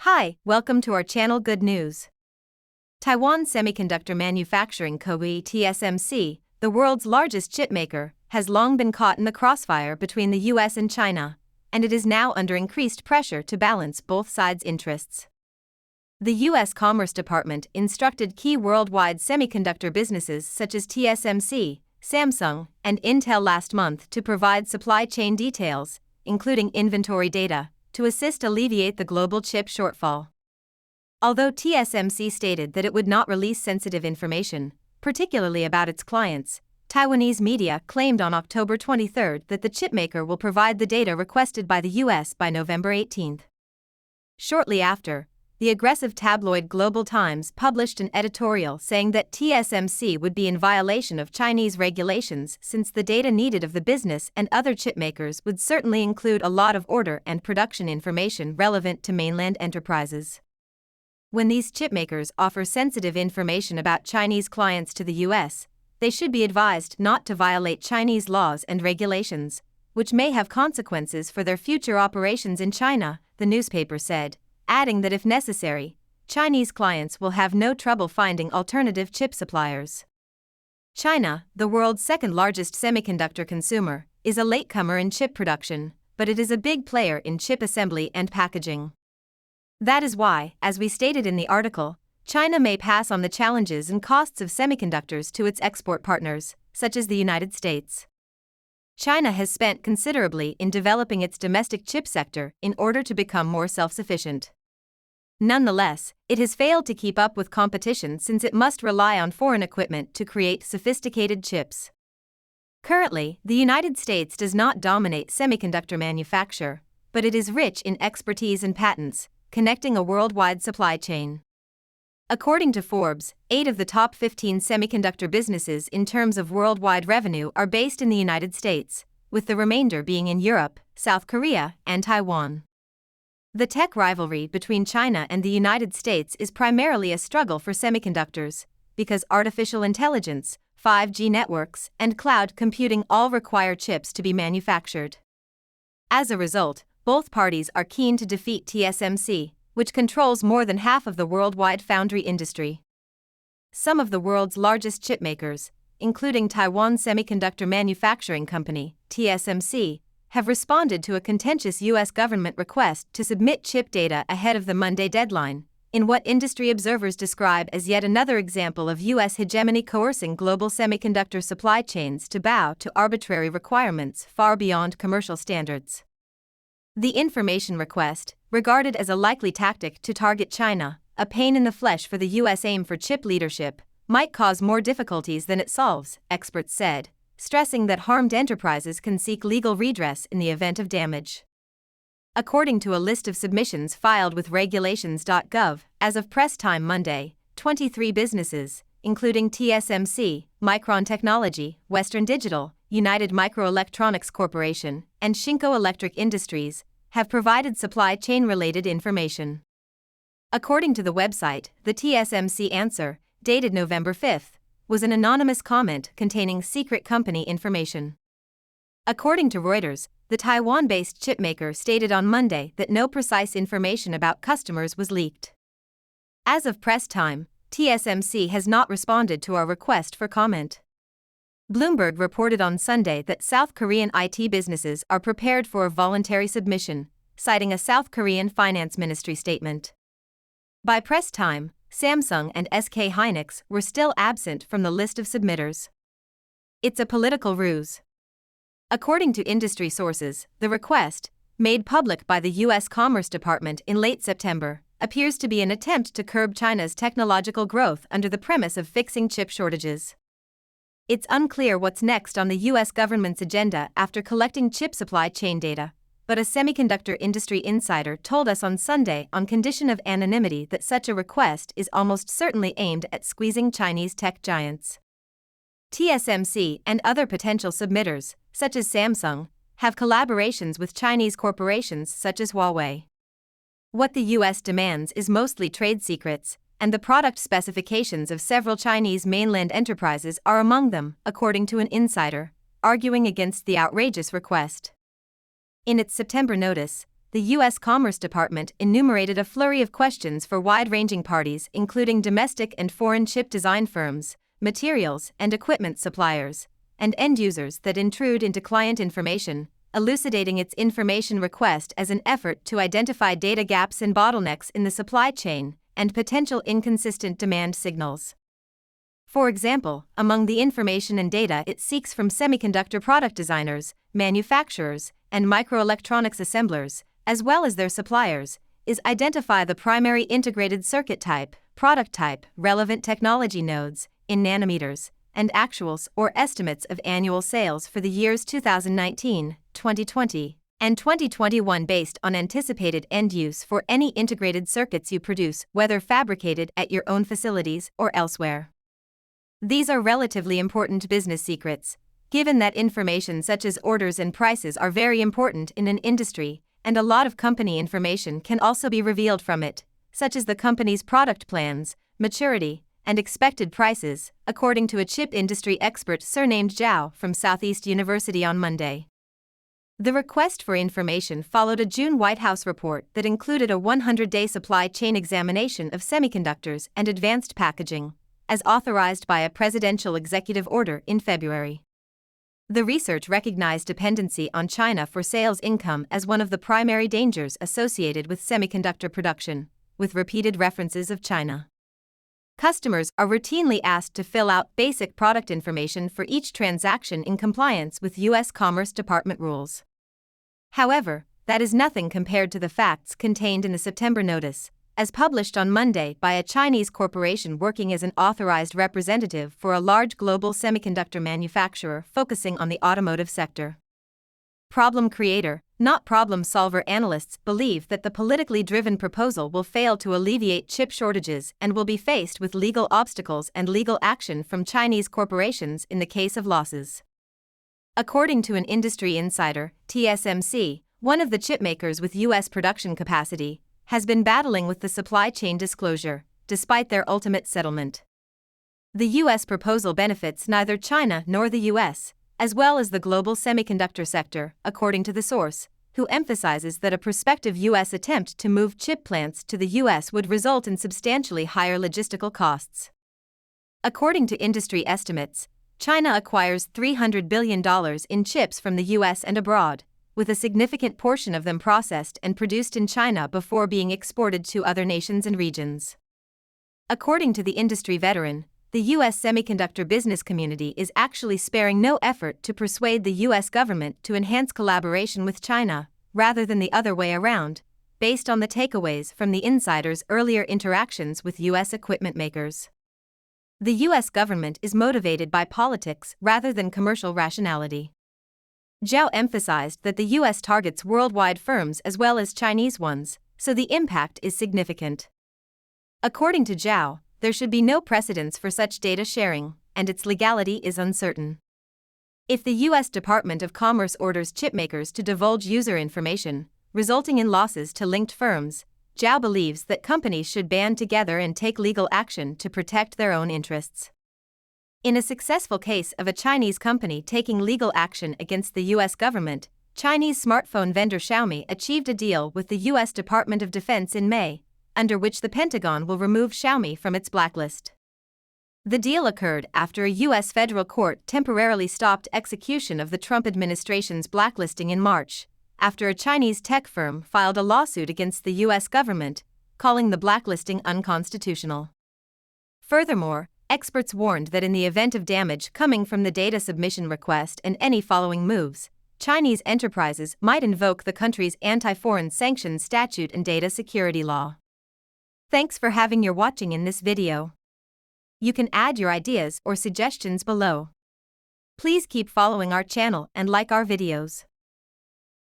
Hi, welcome to our channel. Good news. Taiwan Semiconductor Manufacturing Co. TSMC, the world's largest chipmaker, has long been caught in the crossfire between the US and China, and it is now under increased pressure to balance both sides' interests. The U.S. Commerce Department instructed key worldwide semiconductor businesses such as TSMC, Samsung, and Intel last month to provide supply chain details, including inventory data, to assist alleviate the global chip shortfall. Although TSMC stated that it would not release sensitive information, particularly about its clients, Taiwanese media claimed on October 23 that the chipmaker will provide the data requested by the U.S. by November 18. Shortly after, the aggressive tabloid Global Times published an editorial saying that TSMC would be in violation of Chinese regulations since the data needed of the business and other chipmakers would certainly include a lot of order and production information relevant to mainland enterprises. When these chipmakers offer sensitive information about Chinese clients to the U.S., they should be advised not to violate Chinese laws and regulations, which may have consequences for their future operations in China, the newspaper said, adding that if necessary, Chinese clients will have no trouble finding alternative chip suppliers. China, the world's second-largest semiconductor consumer, is a latecomer in chip production, but it is a big player in chip assembly and packaging. That is why, as we stated in the article, China may pass on the challenges and costs of semiconductors to its export partners, such as the United States. China has spent considerably in developing its domestic chip sector in order to become more self-sufficient. Nonetheless, it has failed to keep up with competition since it must rely on foreign equipment to create sophisticated chips. Currently, the United States does not dominate semiconductor manufacture, but it is rich in expertise and patents, connecting a worldwide supply chain. According to Forbes, 8 of the top 15 semiconductor businesses in terms of worldwide revenue are based in the United States, with the remainder being in Europe, South Korea, and Taiwan. The tech rivalry between China and the United States is primarily a struggle for semiconductors, because artificial intelligence, 5G networks, and cloud computing all require chips to be manufactured. As a result, both parties are keen to defeat TSMC, which controls more than half of the worldwide foundry industry. Some of the world's largest chipmakers, including Taiwan Semiconductor Manufacturing Co, TSMC, have responded to a contentious U.S. government request to submit chip data ahead of the Monday deadline, in what industry observers describe as yet another example of U.S. hegemony coercing global semiconductor supply chains to bow to arbitrary requirements far beyond commercial standards. The information request, regarded as a likely tactic to target China, a pain in the flesh for the U.S. aim for chip leadership, might cause more difficulties than it solves, experts said, stressing that harmed enterprises can seek legal redress in the event of damage. According to a list of submissions filed with regulations.gov, as of press time Monday, 23 businesses, including TSMC, Micron Technology, Western Digital, United Microelectronics Corporation, and Shinko Electric Industries, have provided supply chain-related information. According to the website, the TSMC answer, dated November 5, was an anonymous comment containing secret company information. According to Reuters, the Taiwan-based chipmaker stated on Monday that no precise information about customers was leaked. As of press time, TSMC has not responded to our request for comment. Bloomberg reported on Sunday that South Korean IT businesses are prepared for a voluntary submission, citing a South Korean finance ministry statement. By press time, Samsung and SK Hynix were still absent from the list of submitters. It's a political ruse. According to industry sources, the request, made public by the U.S. Commerce Department in late September, appears to be an attempt to curb China's technological growth under the premise of fixing chip shortages. It's unclear what's next on the U.S. government's agenda after collecting chip supply chain data, but a semiconductor industry insider told us on Sunday on condition of anonymity that such a request is almost certainly aimed at squeezing Chinese tech giants. TSMC and other potential submitters, such as Samsung, have collaborations with Chinese corporations such as Huawei. What the U.S. demands is mostly trade secrets, and the product specifications of several Chinese mainland enterprises are among them, according to an insider, arguing against the outrageous request. In its September notice, the U.S. Commerce Department enumerated a flurry of questions for wide-ranging parties including domestic and foreign chip design firms, materials and equipment suppliers, and end users that intrude into client information, elucidating its information request as an effort to identify data gaps and bottlenecks in the supply chain and potential inconsistent demand signals. For example, among the information and data it seeks from semiconductor product designers, manufacturers, and microelectronics assemblers, as well as their suppliers, is identify the primary integrated circuit type, product type, relevant technology nodes, in nanometers, and actuals or estimates of annual sales for the years 2019, 2020, and 2021 based on anticipated end use for any integrated circuits you produce, whether fabricated at your own facilities or elsewhere. These are relatively important business secrets, given that information such as orders and prices are very important in an industry, and a lot of company information can also be revealed from it, such as the company's product plans, maturity, and expected prices, according to a chip industry expert surnamed Zhao from Southeast University on Monday. The request for information followed a June White House report that included a 100-day supply chain examination of semiconductors and advanced packaging, as authorized by a presidential executive order in February. The research recognized dependency on China for sales income as one of the primary dangers associated with semiconductor production, with repeated references of China. Customers are routinely asked to fill out basic product information for each transaction in compliance with U.S. Commerce Department rules. However, that is nothing compared to the facts contained in the September notice, as published on Monday by a Chinese corporation working as an authorized representative for a large global semiconductor manufacturer focusing on the automotive sector. Problem creator, not problem solver analysts believe that the politically driven proposal will fail to alleviate chip shortages and will be faced with legal obstacles and legal action from Chinese corporations in the case of losses. According to an industry insider, TSMC, one of the chipmakers with U.S. production capacity, has been battling with the supply chain disclosure, despite their ultimate settlement. The U.S. proposal benefits neither China nor the U.S., as well as the global semiconductor sector, according to the source, who emphasizes that a prospective U.S. attempt to move chip plants to the U.S. would result in substantially higher logistical costs. According to industry estimates, China acquires $300 billion in chips from the U.S. and abroad, with a significant portion of them processed and produced in China before being exported to other nations and regions. According to the industry veteran, the U.S. semiconductor business community is actually sparing no effort to persuade the U.S. government to enhance collaboration with China, rather than the other way around, based on the takeaways from the insider's earlier interactions with U.S. equipment makers. The U.S. government is motivated by politics rather than commercial rationality. Zhao emphasized that the U.S. targets worldwide firms as well as Chinese ones, so the impact is significant. According to Zhao, there should be no precedents for such data sharing, and its legality is uncertain. If the U.S. Department of Commerce orders chipmakers to divulge user information, resulting in losses to linked firms, Zhao believes that companies should band together and take legal action to protect their own interests. In a successful case of a Chinese company taking legal action against the U.S. government, Chinese smartphone vendor Xiaomi achieved a deal with the U.S. Department of Defense in May, under which the Pentagon will remove Xiaomi from its blacklist. The deal occurred after a U.S. federal court temporarily stopped execution of the Trump administration's blacklisting in March, after a Chinese tech firm filed a lawsuit against the U.S. government, calling the blacklisting unconstitutional. Furthermore, experts warned that in the event of damage coming from the data submission request and any following moves, Chinese enterprises might invoke the country's anti-foreign sanctions statute and data security law. Thanks for having your watching in this video. You can add your ideas or suggestions below. Please keep following our channel and like our videos.